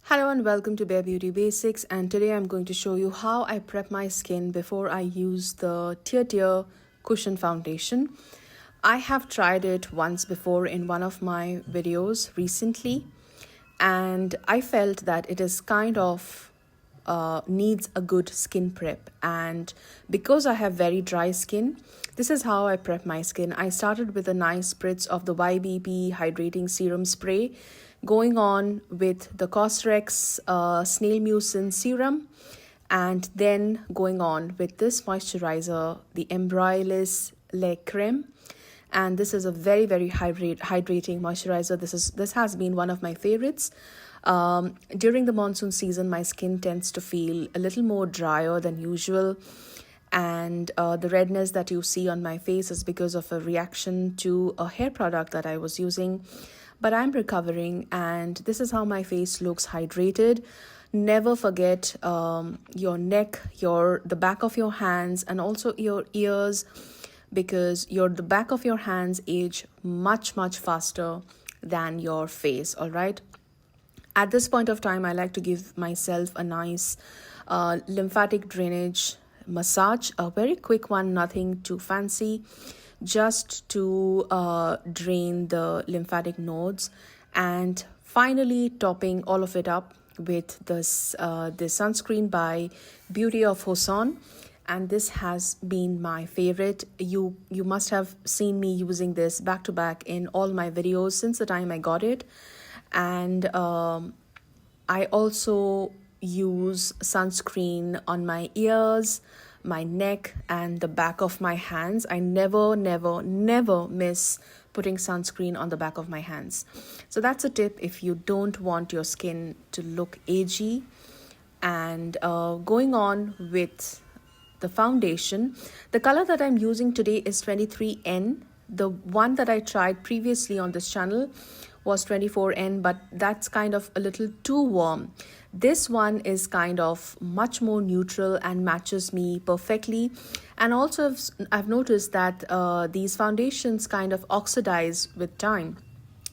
Hello and welcome to Bare Beauty Basics, and today I'm going to show you how I prep my skin before I use the Tir Tir Cushion Foundation. I have tried it once before in one of my videos recently, and I felt that it is kind of needs a good skin prep. And because I have very dry skin, this is how I prep my skin. I started with a nice spritz of the YBP hydrating serum spray, going on with the Cosrx snail mucin serum, and then going on with this moisturizer, the Embryolisse lait creme. And this is a very hydrating moisturizer. This has been one of my favorites. During the monsoon season, my skin tends to feel a little more drier than usual, and the redness that you see on my face is because of a reaction to a hair product that I was using. But I'm recovering, and this is how my face looks hydrated. Never forget your neck, the back of your hands, and also your ears, because the back of your hands age much faster than your face. All right. At this point of time, I like to give myself a nice lymphatic drainage massage, a very quick one, nothing too fancy, just to drain the lymphatic nodes, and finally topping all of it up with this sunscreen by Beauty of Hoson. And this has been my favorite. You must have seen me using this back to back in all my videos since the time I got it. And I also use sunscreen on my ears, my neck, and the back of my hands. I never miss putting sunscreen on the back of my hands. So that's a tip if you don't want your skin to look agey. And going on with the foundation, the color that I'm using today is 23N. The one that I tried previously on this channel was 24N, but that's kind of a little too warm. This one is kind of much more neutral and matches me perfectly. And also I've noticed that these foundations kind of oxidize with time.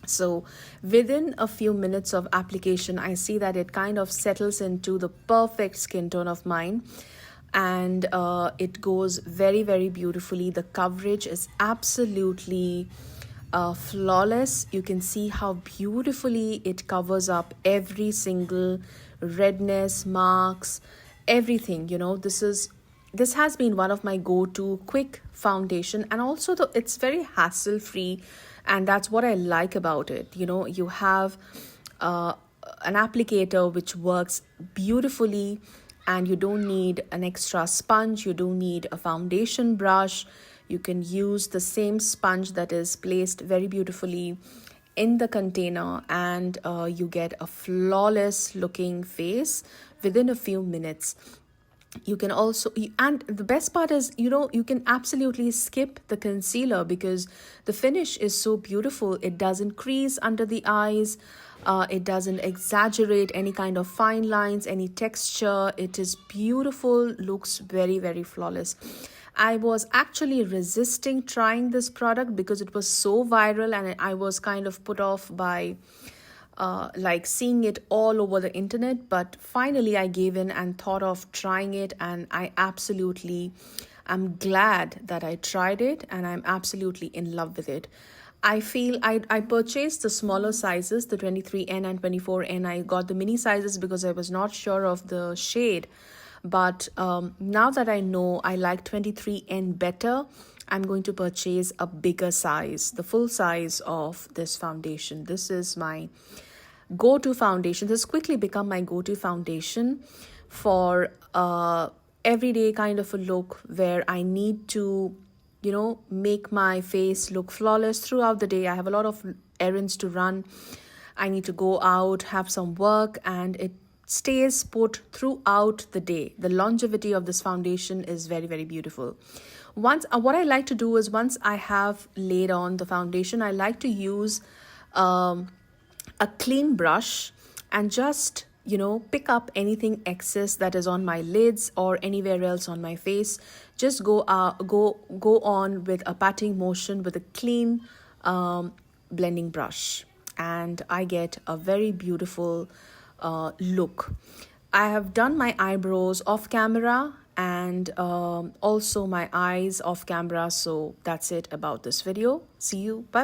So within a few minutes of application, I see that it kind of settles into the perfect skin tone of mine. And it goes very beautifully. The coverage is absolutely flawless. You can see how beautifully it covers up every single redness, marks, everything. This has been one of my go-to quick foundation, and also it's very hassle free, and that's what I like about it. You have an applicator which works beautifully, and you don't need an extra sponge, you don't need a foundation brush. You can use the same sponge that is placed very beautifully in the container, and you get a flawless looking face within a few minutes. You can also, and the best part is, you can absolutely skip the concealer because the finish is so beautiful. It doesn't crease under the eyes. It doesn't exaggerate any kind of fine lines, any texture. It is beautiful, looks very flawless. I was actually resisting trying this product because it was so viral, and I was kind of put off by seeing it all over the internet. But finally I gave in and thought of trying it, and I'm glad that I tried it, and I'm absolutely in love with it. I feel I purchased the smaller sizes, the 23N and 24N. I got the mini sizes because I was not sure of the shade. But now that I know I like 23N better, I'm going to purchase a bigger size, the full size of this foundation. This is my go-to foundation. This has quickly become my go-to foundation for everyday kind of a look where I need to make my face look flawless throughout the day. I have a lot of errands to run. I need to go out, have some work, and it stays put throughout the day. The longevity of this foundation is very beautiful. What I like to do is, once I have laid on the foundation, I like to use a clean brush and just pick up anything excess that is on my lids or anywhere else on my face. Just go on with a patting motion with a clean blending brush, and I get a very beautiful look. I have done my eyebrows off camera and also my eyes off camera. So that's it about this video. See you. Bye.